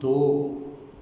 2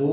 2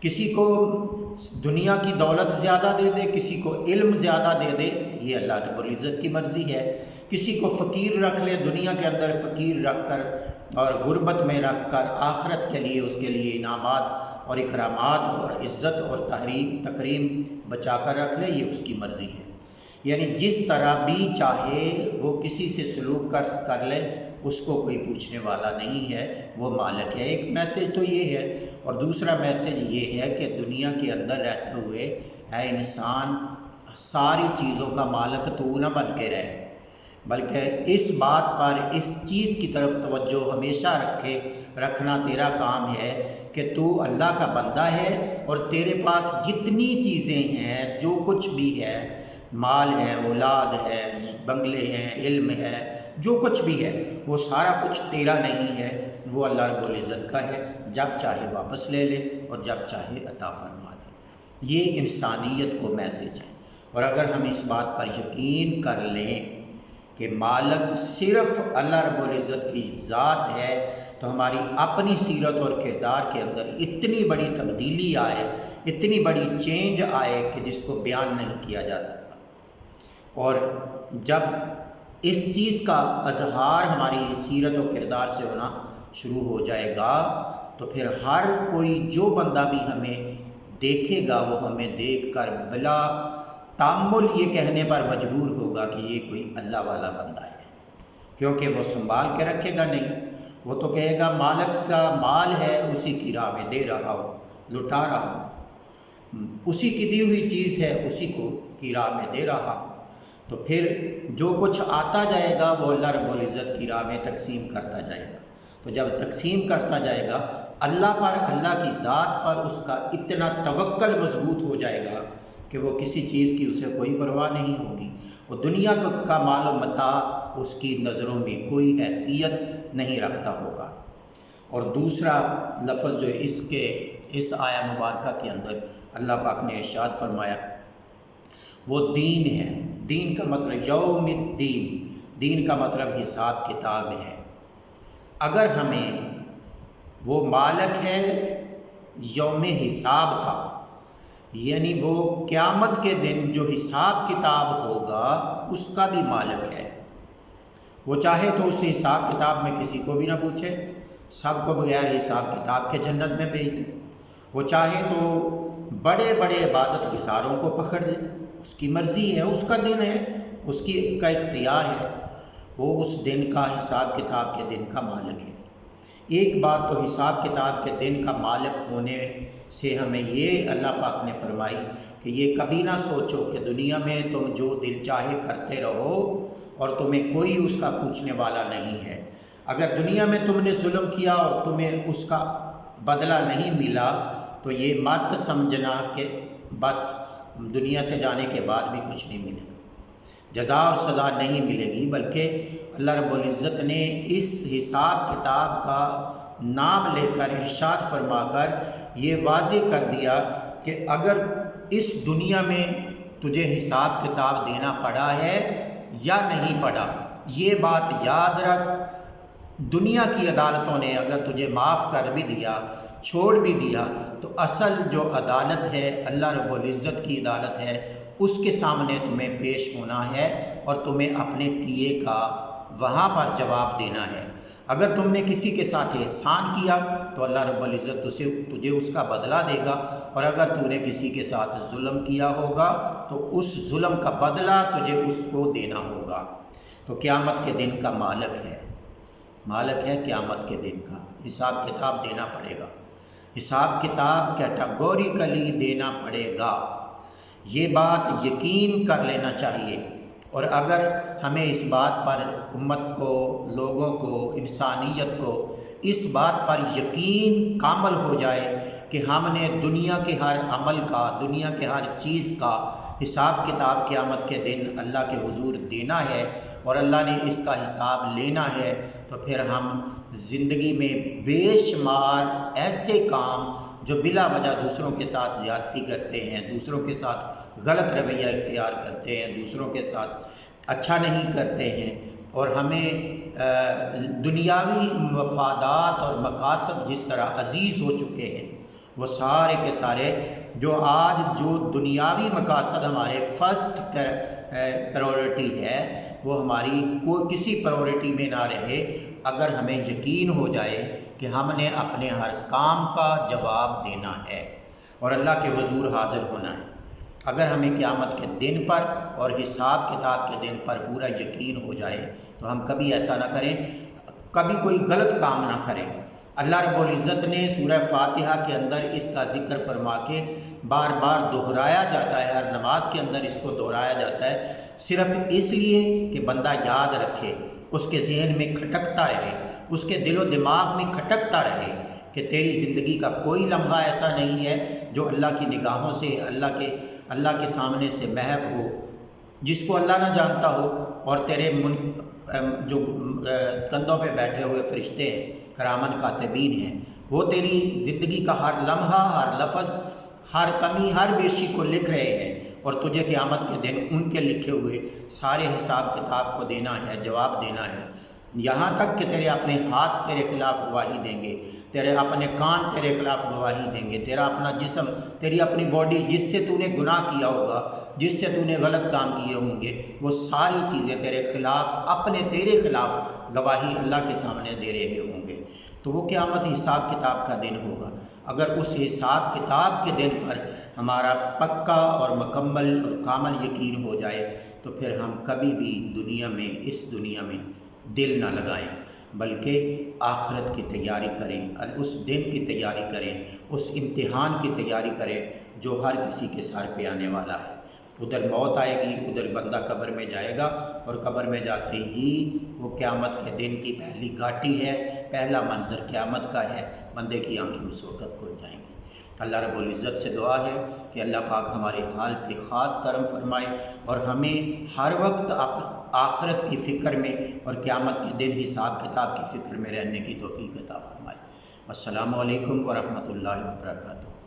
کسی کو دنیا کی دولت زیادہ دے دے، کسی کو علم زیادہ دے دے، یہ اللہ رب العزت کی مرضی ہے۔ کسی کو فقیر رکھ لے، دنیا کے اندر فقیر رکھ کر اور غربت میں رکھ کر آخرت کے لیے اس کے لیے انعامات اور اکرامات اور عزت اور تکریم بچا کر رکھ لے، یہ اس کی مرضی ہے۔ یعنی جس طرح بھی چاہے وہ کسی سے سلوک کر لے، اس کو کوئی پوچھنے والا نہیں ہے، وہ مالک ہے۔ ایک میسج تو یہ ہے، اور دوسرا میسج یہ ہے کہ دنیا کے اندر رہتے ہوئے اے انسان ساری چیزوں کا مالک تو نہ بن کے رہے، بلکہ اس بات پر، اس چیز کی طرف توجہ ہمیشہ رکھنا تیرا کام ہے کہ تو اللہ کا بندہ ہے، اور تیرے پاس جتنی چیزیں ہیں، جو کچھ بھی ہے، مال ہے، اولاد ہے، بنگلے ہیں، علم ہے، جو کچھ بھی ہے، وہ سارا کچھ تیرا نہیں ہے، وہ اللہ رب العزت کا ہے۔ جب چاہے واپس لے لے اور جب چاہے عطا فرما دے۔ یہ انسانیت کو میسج ہے، اور اگر ہم اس بات پر یقین کر لیں کہ مالک صرف اللہ رب العزت کی ذات ہے، تو ہماری اپنی سیرت اور کردار کے اندر اتنی بڑی تبدیلی آئے، اتنی بڑی چینج آئے کہ جس کو بیان نہیں کیا جا سکتا۔ اور جب اس چیز کا اظہار ہماری سیرت و کردار سے ہونا شروع ہو جائے گا، تو پھر ہر کوئی جو بندہ بھی ہمیں دیکھے گا، وہ ہمیں دیکھ کر بلا تامل یہ کہنے پر مجبور ہوگا کہ یہ کوئی اللہ والا بندہ ہے، کیونکہ وہ سنبھال کے رکھے گا نہیں۔ وہ تو کہے گا مالک کا مال ہے، اسی کی راہ میں دے رہا ہو، لٹا رہا ہو، اسی کی دی ہوئی چیز ہے، اسی کو کی راہ میں دے رہا ہو۔ تو پھر جو کچھ آتا جائے گا وہ اللہ رب العزت کی راہ میں تقسیم کرتا جائے گا۔ تو جب تقسیم کرتا جائے گا، اللہ پر، اللہ کی ذات پر اس کا اتنا توکل مضبوط ہو جائے گا کہ وہ کسی چیز کی اسے کوئی پرواہ نہیں ہوگی۔ وہ دنیا کا مال و متاع اس کی نظروں میں کوئی حیثیت نہیں رکھتا ہوگا۔ اور دوسرا لفظ جو اس آیہ مبارکہ کے اندر اللہ پاک نے ارشاد فرمایا، وہ دین ہے۔ دین کا مطلب یوم الدین، دین کا مطلب حساب کتاب ہے۔ اگر ہمیں وہ مالک ہے یوم حساب کا، یعنی وہ قیامت کے دن جو حساب کتاب ہوگا اس کا بھی مالک ہے، وہ چاہے تو اس حساب کتاب میں کسی کو بھی نہ پوچھے، سب کو بغیر حساب کتاب کے جنت میں بھیج دے۔ وہ چاہے تو بڑے بڑے عبادت گزاروں کو پکڑ لے، اس کی مرضی ہے، اس کا دن ہے، اس کا اختیار ہے، وہ اس دن کا، حساب کتاب کے دن کا مالک ہے۔ ایک بات تو حساب کتاب کے دن کا مالک ہونے سے ہمیں یہ اللہ پاک نے فرمائی کہ یہ کبھی نہ سوچو کہ دنیا میں تم جو دل چاہے کرتے رہو اور تمہیں کوئی اس کا پوچھنے والا نہیں ہے۔ اگر دنیا میں تم نے ظلم کیا اور تمہیں اس کا بدلہ نہیں ملا، تو یہ مت سمجھنا کہ بس دنیا سے جانے کے بعد بھی کچھ نہیں ملے گا، جزا اور سزا نہیں ملے گی، بلکہ اللہ رب العزت نے اس حساب کتاب کا نام لے کر، ارشاد فرما کر یہ واضح کر دیا کہ اگر اس دنیا میں تجھے حساب کتاب دینا پڑا ہے یا نہیں پڑا، یہ بات یاد رکھ۔ دنیا کی عدالتوں نے اگر تجھے معاف کر بھی دیا، چھوڑ بھی دیا، تو اصل جو عدالت ہے اللہ رب العزت کی عدالت ہے، اس کے سامنے تمہیں پیش ہونا ہے اور تمہیں اپنے کیے کا وہاں پر جواب دینا ہے۔ اگر تم نے کسی کے ساتھ احسان کیا تو اللہ رب العزت تجھے اس کا بدلہ دے گا، اور اگر تو نے کسی کے ساتھ ظلم کیا ہوگا تو اس ظلم کا بدلہ تجھے اس کو دینا ہوگا۔ تو قیامت کے دن کا مالک ہے قیامت کے دن کا، حساب کتاب دینا پڑے گا، حساب کتاب کیٹاگوریکلی دینا پڑے گا۔ یہ بات یقین کر لینا چاہیے، اور اگر ہمیں اس بات پر، امت کو، لوگوں کو، انسانیت کو اس بات پر یقین کامل ہو جائے کہ ہم نے دنیا کے ہر عمل کا، دنیا کے ہر چیز کا حساب کتاب قیامت کے دن اللہ کے حضور دینا ہے اور اللہ نے اس کا حساب لینا ہے، تو پھر ہم زندگی میں بے شمار ایسے کام جو بلا وجہ دوسروں کے ساتھ زیادتی کرتے ہیں، دوسروں کے ساتھ غلط رویہ اختیار کرتے ہیں، دوسروں کے ساتھ اچھا نہیں کرتے ہیں، اور ہمیں دنیاوی مفادات اور مقاصد جس طرح عزیز ہو چکے ہیں، وہ سارے کے سارے جو آج جو دنیاوی مقاصد ہمارے فرسٹ پرائورٹی ہے وہ ہماری کوئی کسی پرائورٹی میں نہ رہے، اگر ہمیں یقین ہو جائے کہ ہم نے اپنے ہر کام کا جواب دینا ہے اور اللہ کے حضور حاضر ہونا ہے۔ اگر ہمیں قیامت کے دن پر اور حساب کتاب کے دن پر پورا یقین ہو جائے تو ہم کبھی ایسا نہ کریں، کبھی کوئی غلط کام نہ کریں۔ اللہ رب العزت نے سورہ فاتحہ کے اندر اس کا ذکر فرما کے بار بار دہرایا جاتا ہے، ہر نماز کے اندر اس کو دہرایا جاتا ہے، صرف اس لیے کہ بندہ یاد رکھے، اس کے ذہن میں کھٹکتا رہے، اس کے دل و دماغ میں کھٹکتا رہے کہ تیری زندگی کا کوئی لمحہ ایسا نہیں ہے جو اللہ کی نگاہوں سے اللہ کے سامنے سے محو ہو، جس کو اللہ نہ جانتا ہو، اور تیرے جو کندھوں پہ بیٹھے ہوئے فرشتے ہیں، کرامن کاتبین ہیں، وہ تیری زندگی کا ہر لمحہ، ہر لفظ، ہر کمی، ہر بیشی کو لکھ رہے ہیں، اور تجھے قیامت کے دن ان کے لکھے ہوئے سارے حساب کتاب کو دینا ہے، جواب دینا ہے، یہاں تک کہ تیرے اپنے ہاتھ تیرے خلاف گواہی دیں گے، تیرے اپنے کان تیرے خلاف گواہی دیں گے، تیرا اپنا جسم، تیری اپنی باڈی، جس سے تو نے گناہ کیا ہوگا، جس سے تو نے غلط کام کیے ہوں گے، وہ ساری چیزیں تیرے خلاف، تیرے خلاف گواہی اللہ کے سامنے دے رہے ہوں گے۔ تو وہ قیامت حساب کتاب کا دن ہوگا۔ اگر اس حساب کتاب کے دن پر ہمارا پکا اور مکمل اور کامل یقین ہو جائے تو پھر ہم کبھی بھی اس دنیا میں دل نہ لگائیں، بلکہ آخرت کی تیاری کریں، اس دن کی تیاری کریں، اس امتحان کی تیاری کریں جو ہر کسی کے سر پہ آنے والا ہے۔ ادھر موت آئے گی، ادھر بندہ قبر میں جائے گا، اور قبر میں جاتے ہی وہ قیامت کے دن کی پہلی گھاٹی ہے، پہلا منظر قیامت کا ہے، بندے کی آنکھیں اس وقت کھل جائیں گی۔ اللہ رب العزت سے دعا ہے کہ اللہ پاک ہمارے حال پہ خاص کرم فرمائے اور ہمیں ہر وقت آخرت کی فکر میں اور قیامت کے دن حساب کتاب کی فکر میں رہنے کی توفیق عطا فرمائے۔ السلام علیکم ورحمۃ اللہ وبرکاتہ۔